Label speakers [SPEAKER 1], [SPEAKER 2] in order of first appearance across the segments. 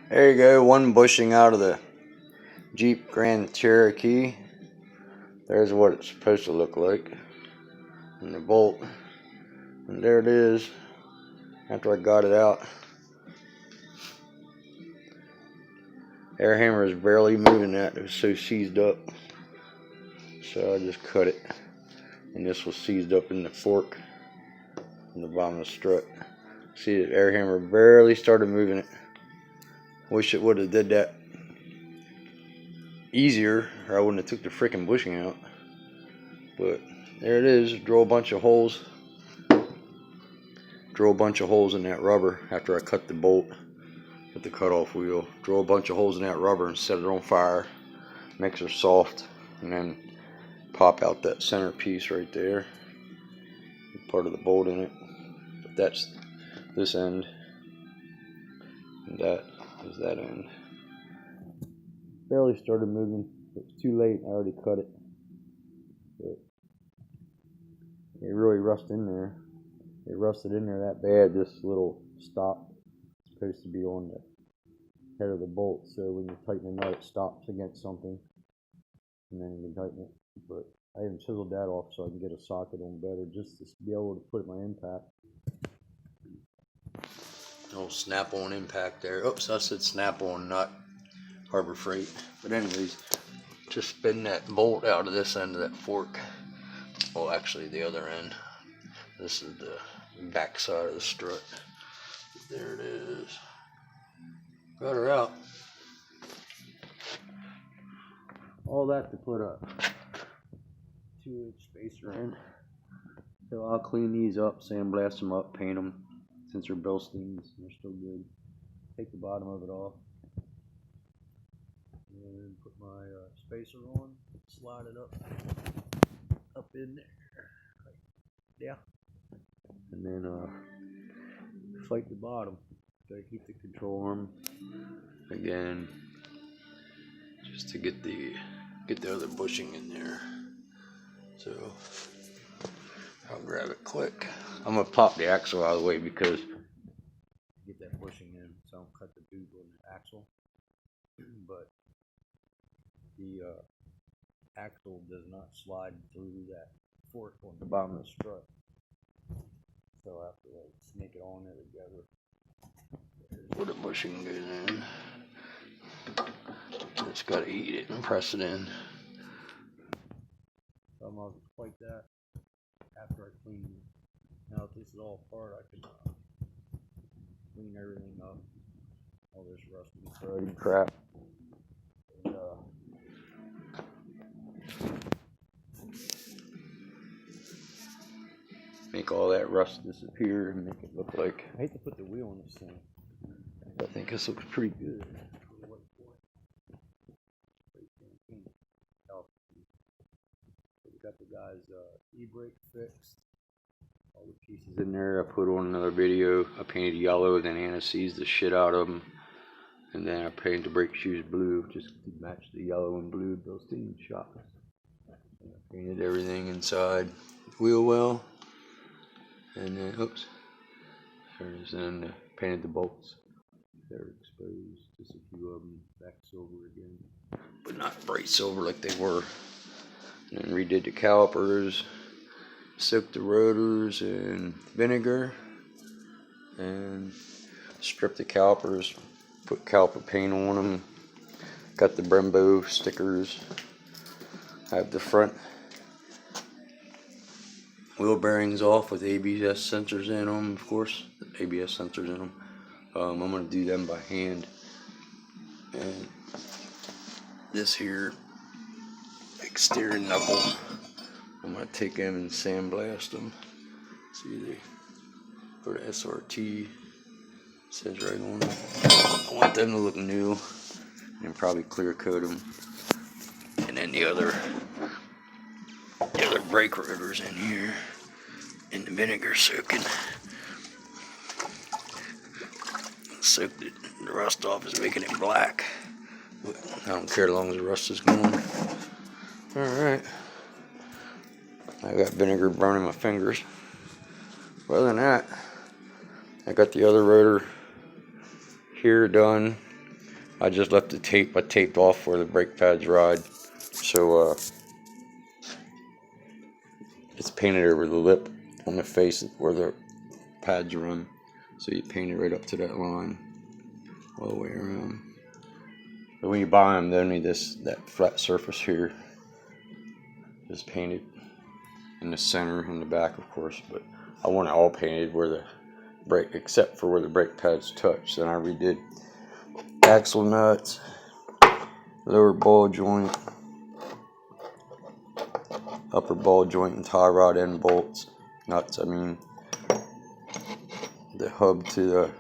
[SPEAKER 1] There you go, one bushing out of the Jeep Grand Cherokee. There's what it's supposed to look like. And the bolt. And there it is after I got it out. Air hammer is barely moving that. It was so seized up. So I just cut it. And this was seized up in the fork in the bottom of the strut. See, the air hammer barely started moving it. Wish it would have did that easier, or I wouldn't have took the freaking bushing out. But there it is. Drill a bunch of holes. Drill a bunch of holes in that rubber after I cut the bolt with the cutoff wheel. Drill a bunch of holes in that rubber and set it on fire. Makes her soft, and then pop out that center piece right there. Part of the bolt in it. But that's this end, and that is that end. Barely started moving. It's too late. I already cut it. But it really rusted in there. It rusted in there that bad. This little stop is supposed to be on the head of the bolt, so when you tighten the nut, it stops against something, and then you can tighten it. But I even chiseled that off so I can get a socket on better, just to be able to put my impact. Oh, snap-on impact there. Oops, I said snap-on, not Harbor Freight. But anyways, just spin that bolt out of this end of that fork. Well, actually the other end. This is the back side of the strut. There it is. Got her out. All that to put a 2-inch spacer in. So I'll clean these up, sandblast them up, paint them. Since they're Bilsteins, they're still good. Take the bottom of it off. And put my spacer on. Slide it up in there. Yeah. And then fight the bottom. Gotta keep the control arm again, just to get the other bushing in there. So I'll grab it quick. I'm gonna pop the axle out of the way because get that bushing in, so I don't cut the boot on the axle. But the axle does not slide through that fork on the bottom of the strut, so I have to like snake it on there together. There's where the bushing goes in. Just gotta heat it and press it in. So I'm gonna fight that after I clean it. Now that this is all apart, I can clean everything up. All this rusty thread and crap. And, make all that rust disappear and make it look like. I hate to put the wheel on this thing. I think this looks pretty good. We got the guy's e-brake fixed. All the pieces in there. I put on another video. I painted yellow, then anti-seized the shit out of them, and then I painted the brake shoes blue just to match the yellow and blue Bilstein shocks. And I painted everything inside wheel well, and then oops, and then painted the bolts. They're exposed, just a few of them, back silver again, but not bright silver like they were. And then redid the calipers, soaked the rotors in vinegar, and stripped the calipers, put caliper paint on them, got the Brembo stickers. I have the front wheel bearings off with ABS sensors in them, of course, ABS sensors in them. I'm going to do them by hand. And this here exterior knuckle, I'm going to take them and sandblast them. See, they for the SRT says right on them. I want them to look new, and probably clear coat them. And then the other brake rotors in here, in the vinegar soaking. Soaked it, the rust off is making it black. But I don't care as long as the rust is gone. Alright. I got vinegar burning my fingers. But other than that, I got the other rotor here done. I just left the tape. I taped off where the brake pads ride. So it's painted over the lip on the face where the pads run. So you paint it right up to that line all the way around. But when you buy them, they only that flat surface here is painted in the center and the back, of course. But I want it all painted where the brake, except for where the brake pads touch. Then I redid axle nuts, lower ball joint, upper ball joint, and tie rod end bolts, nuts. I mean, the hub to the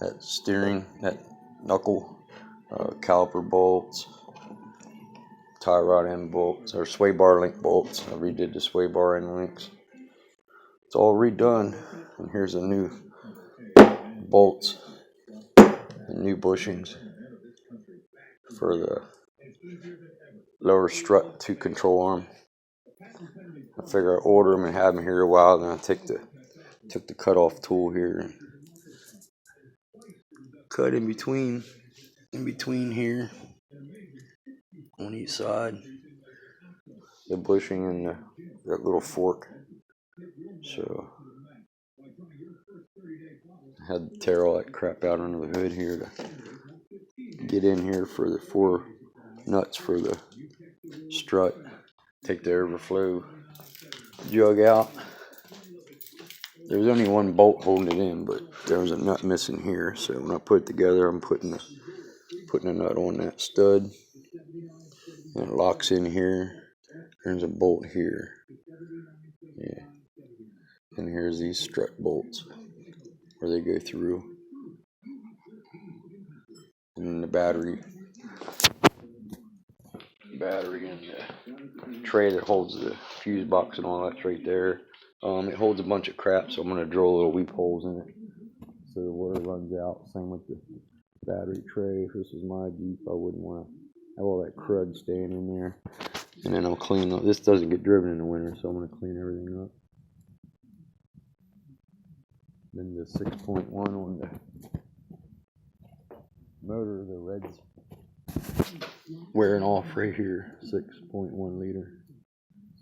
[SPEAKER 1] that steering, that knuckle, caliper bolts, tie rod end bolts, or sway bar link bolts. I redid the sway bar end links. It's all redone, and here's the new bolts and new bushings for the lower strut to control arm. I figure I order them and have them here a while, then I took the cut-off tool here and cut in between here on each side, the bushing and that little fork. So I had to tear all that crap out under the hood here to get in here for the 4 nuts for the strut. Take the overflow jug out. There was only one bolt holding it in, but there was a nut missing here. So when I put it together, I'm putting a nut on that stud, and it locks in here. There's a bolt here. Yeah. And here's these strut bolts where they go through. And then the battery and the tray that holds the fuse box and all that's right there. It holds a bunch of crap, so I'm going to drill little weep holes in it so the water runs out. Same with the battery tray. If this was my Jeep, I wouldn't want to have all that crud staying in there. And then I'll clean up. This doesn't get driven in the winter, so I'm going to clean everything up. Then the 6.1 on the motor, the red's wearing off right here, 6.1 liter.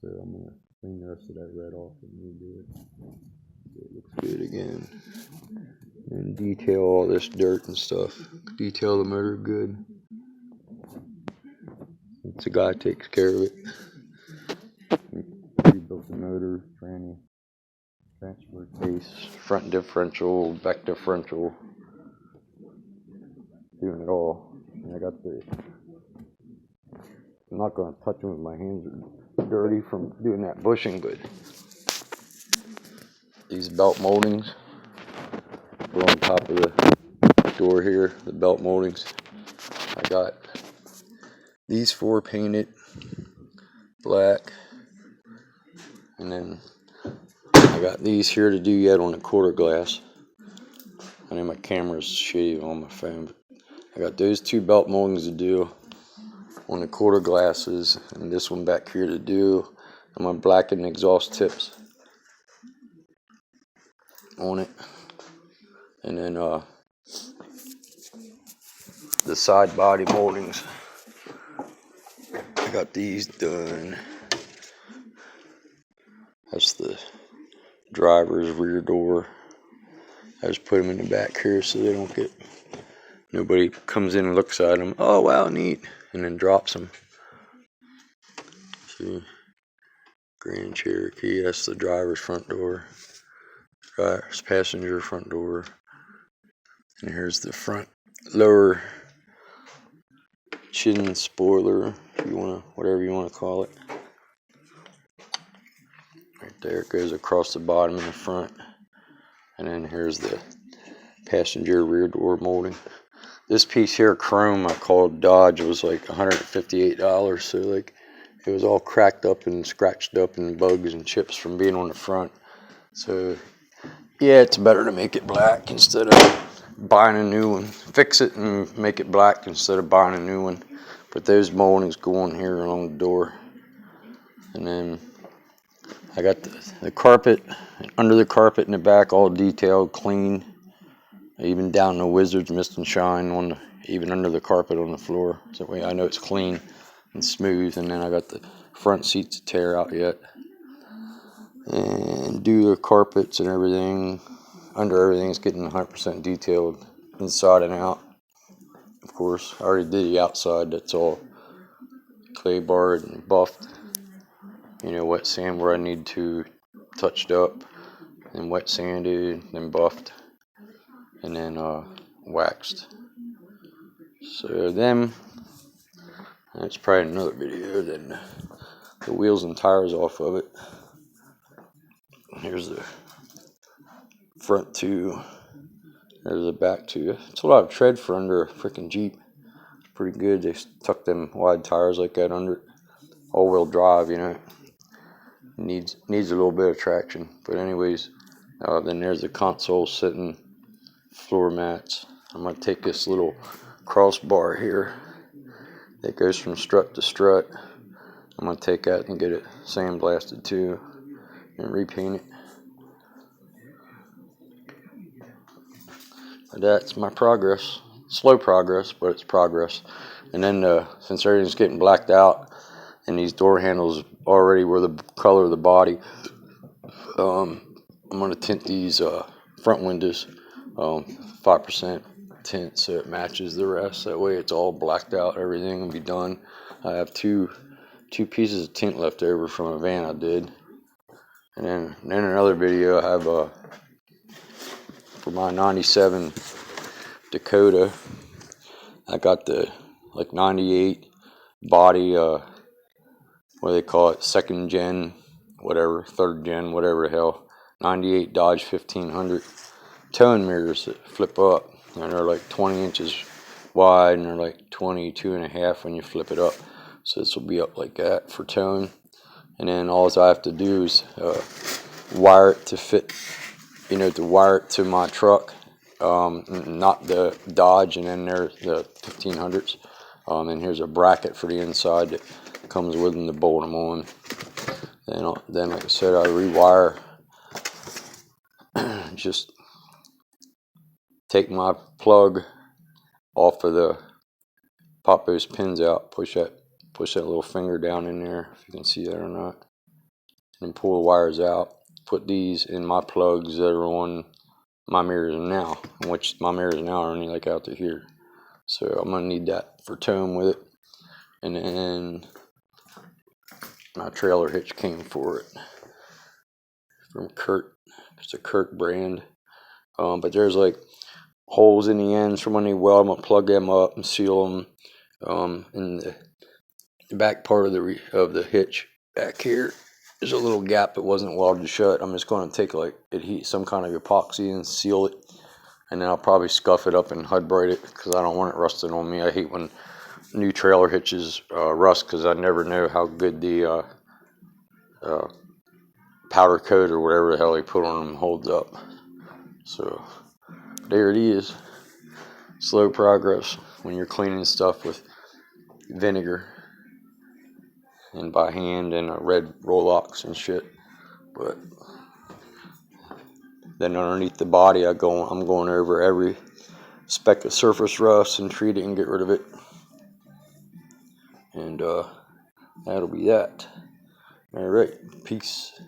[SPEAKER 1] So I'm going to clean the rest of that red off and redo it. So it looks good again. And detail all this dirt and stuff. Detail the motor good. It's a guy that takes care of it. Rebuilt the motor, tranny, transfer case, front differential, back differential. Doing it all. And I got I'm not going to touch them with my hands. They're dirty from doing that bushing, but these belt moldings go on top of the door here, the belt moldings. I got these 4 painted black, and then I got these here to do yet on the quarter glass. I know my camera's shitty on my phone, but I got those 2 belt moldings to do on the quarter glasses, and this one back here to do. I'm gonna blacken the exhaust tips on it, and then the side body moldings. I got these done. That's the driver's rear door. I just put them in the back here so they don't get, nobody comes in and looks at them. Oh wow, neat, and then drops them. See, Grand Cherokee. That's the driver's front door. Driver's passenger front door. And here's the front lower chin spoiler, if you wanna, whatever you wanna call it. Right there, it goes across the bottom and the front. And then here's the passenger rear door molding. This piece here, chrome, I called Dodge, was like $158. So like, it was all cracked up and scratched up and bugs and chips from being on the front. So yeah, it's better to make it black instead of buying a new one. Fix it and make it black instead of buying a new one. But those moldings go on here along the door. And then I got the carpet, under the carpet in the back, all detailed, clean. even down the Wizards mist and shine on the, even under the carpet on the floor. So that way I know it's clean and smooth. And then I got the front seats to tear out yet. And do the carpets and everything. Under everything's getting 100% detailed inside and out. Of course, I already did the outside. That's all clay barred and buffed. You know, wet sand where I need to, touched up, and wet sanded, then buffed, and then waxed. So then, that's probably another video. Then the wheels and tires off of it. Here's the front two. There's the back two. It's a lot of tread for under a freaking Jeep. It's pretty good. They tuck them wide tires like that under it. All-wheel drive, you know. Needs a little bit of traction. But anyways, then there's the console sitting, floor mats. I'm going to take this little crossbar here that goes from strut to strut. I'm going to take that and get it sandblasted too and repaint it. But that's my progress. Slow progress, but it's progress. And then since everything's getting blacked out and these door handles already were the color of the body, I'm going to tint these front windows 5% tint so it matches the rest. That way it's all blacked out. Everything will be done. I have two pieces of tint left over from a van I did. And then another video I have for my 97 Dakota. I got the like 98 body, what do they call it, second gen, whatever, third gen, whatever the hell, 98 Dodge 1500 tone mirrors that flip up, and they're like 20 inches wide and they're like 22 and a half when you flip it up. So this will be up like that for tone. And then all I have to do is wire it to fit, you know, to wire it to my truck, not the Dodge. And then there's the 1500s. And here's a bracket for the inside that comes with them to bolt them on. Then like I said, I rewire. Just take my plug off of the, pop those pins out, push that little finger down in there, if you can see that or not, and pull the wires out. Put these in my plugs that are on my mirrors now, which my mirrors now are only like out to here. So I'm gonna need that for tone with it. And then my trailer hitch came for it from Kurt. It's a Kurt brand. But there's like holes in the ends from when they weld. I'm gonna plug them up and seal them. In the back part of the hitch back here, there's a little gap that wasn't welded shut. I'm just going to take like some kind of epoxy and seal it, and then I'll probably scuff it up and HUD-brite it because I don't want it rusting on me. I hate when new trailer hitches rust because I never know how good the powder coat or whatever the hell they put on them holds up. So there it is. Slow progress when you're cleaning stuff with vinegar and by hand and a red Rolex and shit. But then underneath the body, I'm going over every speck of surface rust and treat it and get rid of it. And that'll be that. All right, peace.